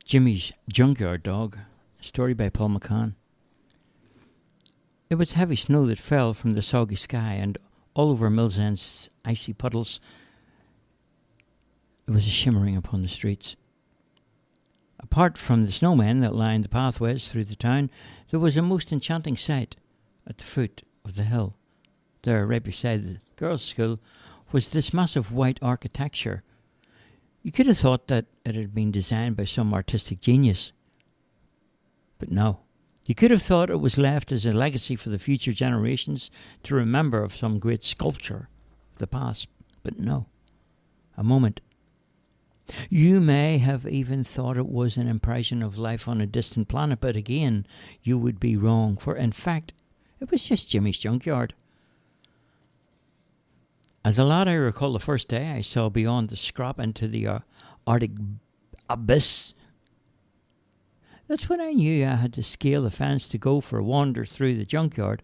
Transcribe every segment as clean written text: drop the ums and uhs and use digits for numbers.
Jimmy's Junkyard Dog, a story by Paul McCann. It was heavy snow that fell from the soggy sky, and all over Mill's End's icy puddles there was a shimmering upon the streets. Apart from the snowmen that lined the pathways through the town, there was a most enchanting sight at the foot of the hill. There, right beside the girls' school, was this massive white architecture. You could have thought that it had been designed by some artistic genius. But no. You could have thought it was left as a legacy for the future generations to remember of some great sculpture of the past. But no. A moment. You may have even thought it was an impression of life on a distant planet, but again, you would be wrong, for in fact, it was just Jimmy's junkyard. As a lad, I recall the first day I saw beyond the scrap into the Arctic abyss. That's when I knew I had to scale the fence to go for a wander through the junkyard.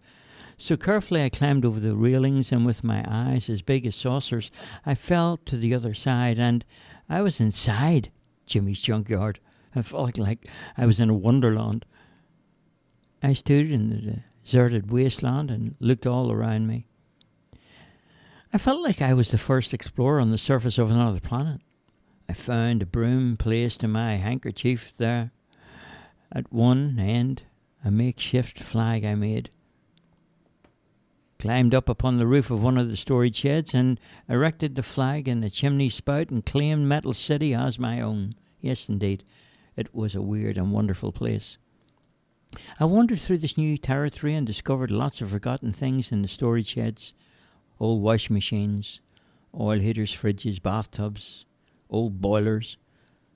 So carefully I climbed over the railings, and with my eyes as big as saucers, I fell to the other side, and I was inside Jimmy's junkyard. I felt like I was in a wonderland. I stood in the deserted wasteland and looked all around me. I felt like I was the first explorer on the surface of another planet. I found a broom placed in my handkerchief there. At one end, a makeshift flag I made. Climbed up upon the roof of one of the storage sheds and erected the flag in the chimney spout and claimed Metal City as my own. Yes, indeed, it was a weird and wonderful place. I wandered through this new territory and discovered lots of forgotten things in the storage sheds. Old washing machines, oil heaters, fridges, bathtubs, old boilers.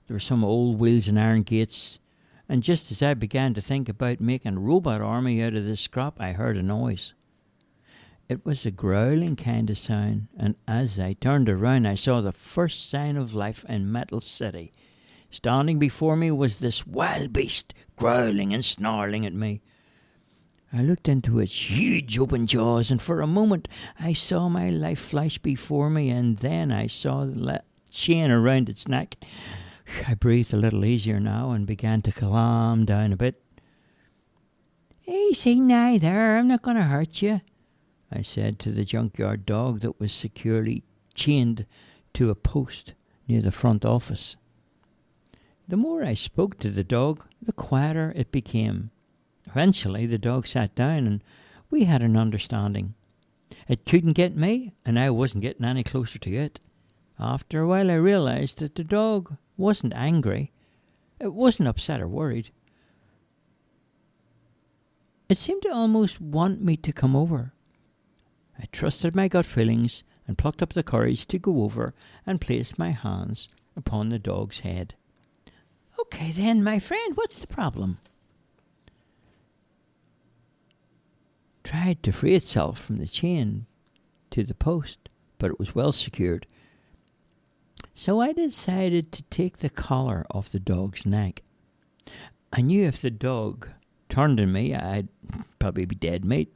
There were some old wheels and iron gates. And just as I began to think about making a robot army out of this scrap, I heard a noise. It was a growling kind of sound, and as I turned around, I saw the first sign of life in Metal City. Standing before me was this wild beast, growling and snarling at me. I looked into its huge open jaws, and for a moment I saw my life flash before me, and then I saw the chain around its neck. I breathed a little easier now and began to calm down a bit. "Easy now there, I'm not going to hurt you," I said to the junkyard dog that was securely chained to a post near the front office. The more I spoke to the dog, the quieter it became. Eventually the dog sat down and we had an understanding. It couldn't get me, and I wasn't getting any closer to it. After a while I realized that the dog wasn't angry. It wasn't upset or worried. It seemed to almost want me to come over. I trusted my gut feelings and plucked up the courage to go over and place my hands upon the dog's head. "Okay then, my friend, what's the problem?" Tried to free itself from the chain to the post, but it was well secured. So I decided to take the collar off the dog's neck. I knew if the dog turned on me, I'd probably be dead meat,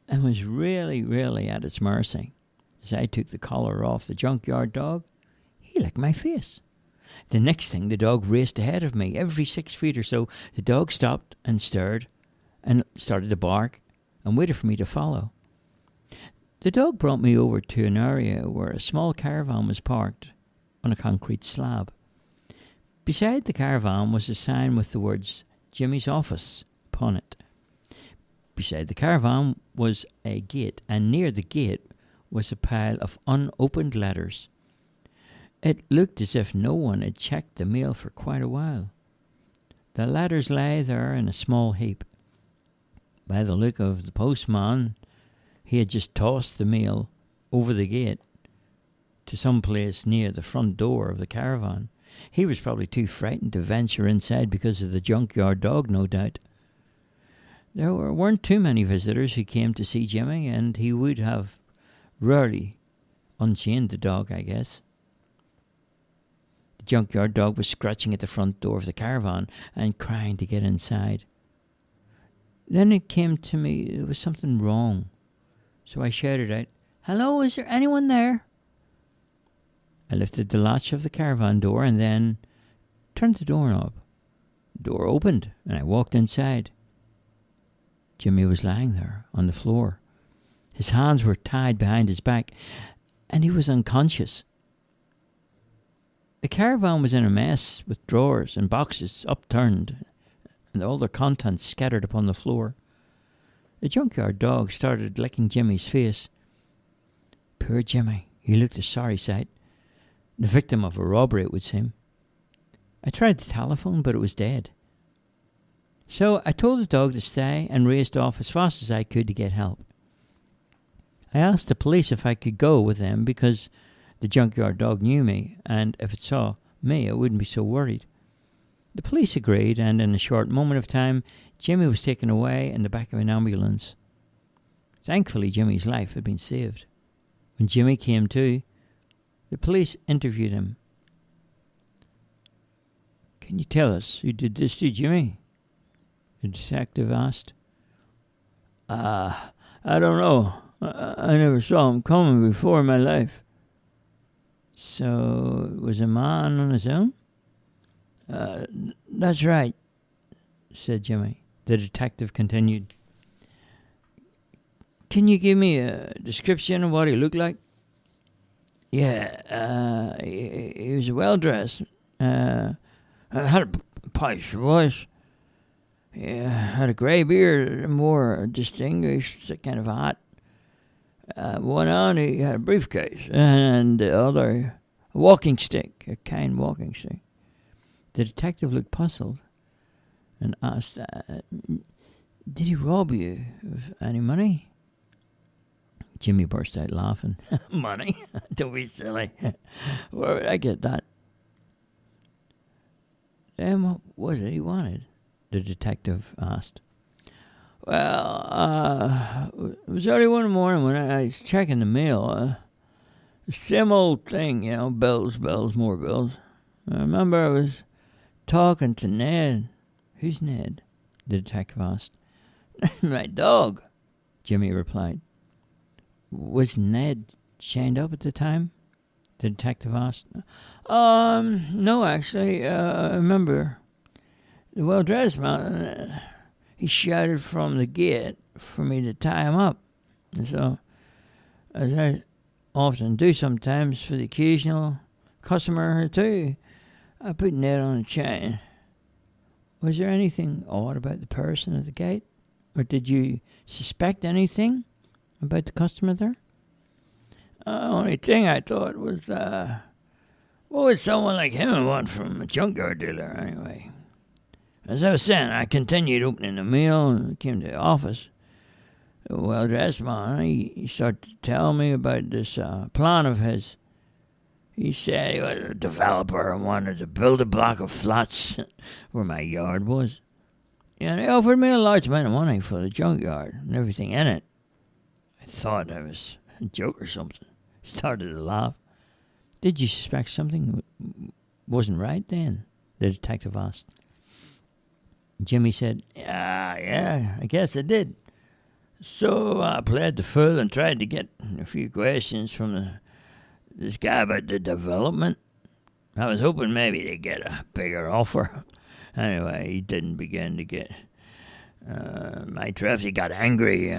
and was really at its mercy. As I took the collar off the junkyard dog, he licked my face. The next thing, the dog raced ahead of me. Every 6 feet or so, the dog stopped and stared and started to bark and waited for me to follow. The dog brought me over to an area where a small caravan was parked on a concrete slab. Beside the caravan was a sign with the words "Jimmy's Office" upon it. Beside the caravan was a gate, and near the gate was a pile of unopened letters. It looked as if no one had checked the mail for quite a while. The letters lay there in a small heap. By the look of the postman, he had just tossed the mail over the gate to some place near the front door of the caravan. He was probably too frightened to venture inside because of the junkyard dog, no doubt. There weren't too many visitors who came to see Jimmy, and he would have rarely unchained the dog, I guess. The junkyard dog was scratching at the front door of the caravan and crying to get inside. Then it came to me there was something wrong. So I shouted out, "Hello, is there anyone there?" I lifted the latch of the caravan door, and then turned the doorknob. The door opened, and I walked inside. Jimmy was lying there on the floor. His hands were tied behind his back, and he was unconscious. The caravan was in a mess, with drawers and boxes upturned, and all their contents scattered upon the floor. The junkyard dog started licking Jimmy's face. Poor Jimmy, he looked a sorry sight. The victim of a robbery, it would seem. I tried the telephone, but it was dead. So I told the dog to stay and raced off as fast as I could to get help. I asked the police if I could go with them because the junkyard dog knew me, and if it saw me, it wouldn't be so worried. The police agreed, and in a short moment of time, Jimmy was taken away in the back of an ambulance. Thankfully, Jimmy's life had been saved. When Jimmy came to, the police interviewed him. "Can you tell us who did this to Jimmy?" the detective asked. I don't know. I never saw him coming before in my life." "So it was a man on his own?" "That's right," said Jimmy. The detective continued. "Can you give me a description of what he looked like?" "Yeah, he was well-dressed. Had a posh voice. Had a grey beard and wore a distinguished kind of hat. One hand he had a briefcase, and the other a walking stick, a cane walking stick." The detective looked puzzled and asked, "Did he rob you of any money?" Jimmy burst out laughing. "Money? Don't be silly. Where would I get that?" "Then what was it he wanted?" the detective asked. "Well, it was early one morning when I was checking the mail. Same old thing, bills, more bills. I remember I was talking to Ned." "Who's Ned?" the detective asked. "My dog," Jimmy replied. "Was Ned chained up at the time?" the detective asked. No, actually. I remember the well-dressed man, he shouted from the gate for me to tie him up. And so, as I often do sometimes for the occasional customer or two, I put Ned on a chain." "Was there anything odd about the person at the gate? Or did you suspect anything about the customer there?" "Only thing I thought was, what would someone like him want from a junkyard dealer anyway? As I was saying, I continued opening the mail and came to the office. A well-dressed man, he started to tell me about this plan of his. He said he was a developer and wanted to build a block of flats where my yard was. And he offered me a large amount of money for the junkyard and everything in it. I thought I was a joke or something. Started to laugh." "Did you suspect something wasn't right then?" the detective asked. Jimmy said, Yeah, I guess I did. So I played the fool and tried to get a few questions from this guy about the development. I was hoping maybe to get a bigger offer. Anyway, he didn't begin to get my drift. He got angry,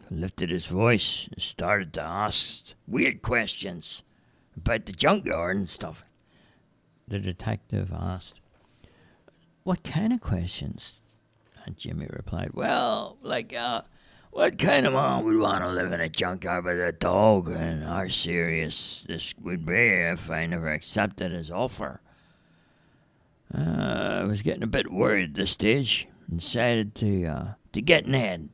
lifted his voice, and started to ask weird questions about the junkyard and stuff. The detective asked, "What kind of questions?" And Jimmy replied, "Well, like, what kind of man would want to live in a junkyard with a dog, and how serious this would be if I never accepted his offer?" I was getting a bit worried at this stage and decided to get Ned.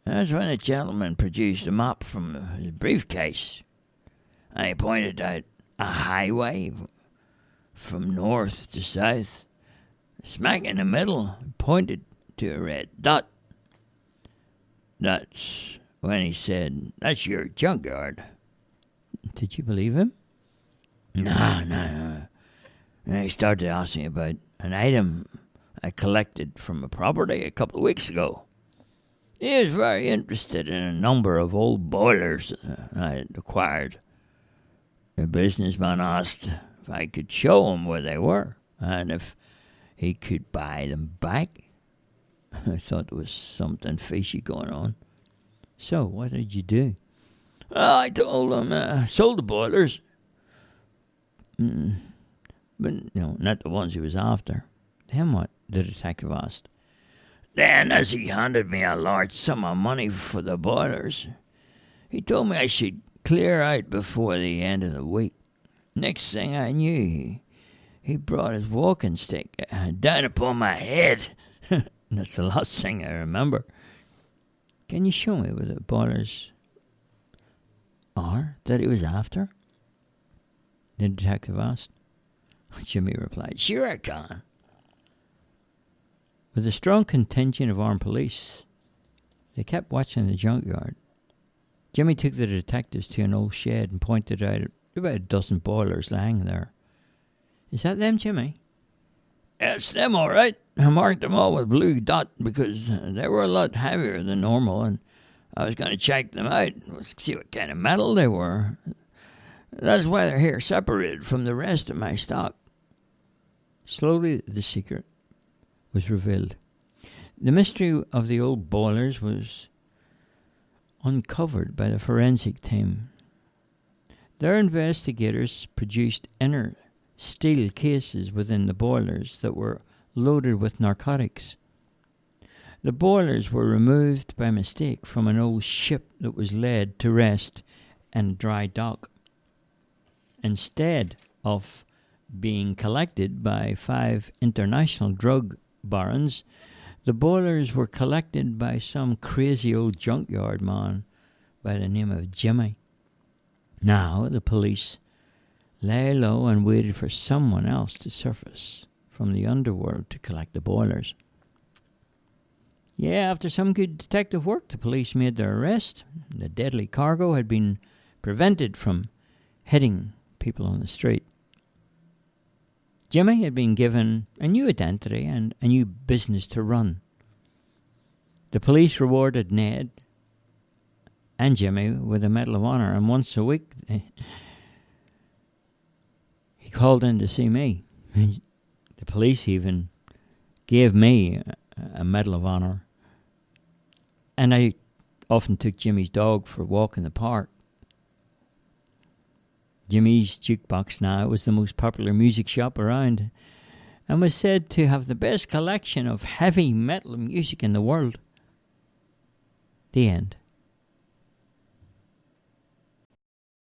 That's when the gentleman produced a map from his briefcase. And he pointed out a highway from north to south. Smack in the middle, pointed to a red dot. That's when he said, "That's your junkyard." Did you believe him? No. And he started asking about an item I collected from a property a couple of weeks ago. He was very interested in a number of old boilers I had acquired. The businessman asked if I could show him where they were. and if he could buy them back. I thought there was something fishy going on. So, what did you do? I told him, sold the boilers. But no, not the ones he was after. Then what? The detective asked. Then, as he handed me a large sum of money for the boilers, he told me I should clear out before the end of the week. Next thing I knew, he brought his walking stick down upon my head. That's the last thing I remember. Can you show me where the boilers are that he was after? The detective asked. Jimmy replied, Sure I can. With a strong contingent of armed police, they kept watching the junkyard. Jimmy took the detectives to an old shed and pointed out about a dozen boilers lying there. Is that them, Jimmy? It's them, all right. I marked them all with a blue dot because they were a lot heavier than normal, and I was going to check them out, see what kind of metal they were. That's why they're here, separated from the rest of my stock. Slowly, the secret was revealed. The mystery of the old boilers was uncovered by the forensic team. Their investigators produced inner steel cases within the boilers that were loaded with narcotics. The boilers were removed by mistake from an old ship that was laid to rest in a dry dock. Instead of being collected by 5 international drug barons, the boilers were collected by some crazy old junkyard man by the name of Jimmy. Now the police lay low and waited for someone else to surface from the underworld to collect the boilers. Yeah, after some good detective work, the police made their arrest. The deadly cargo had been prevented from hitting people on the street. Jimmy had been given a new identity and a new business to run. The police rewarded Ned and Jimmy with a Medal of Honor, and once a week he called in to see me. The police even gave me a Medal of Honor, and I often took Jimmy's dog for a walk in the park. Jimmy's Jukebox now was the most popular music shop around and was said to have the best collection of heavy metal music in the world. The end.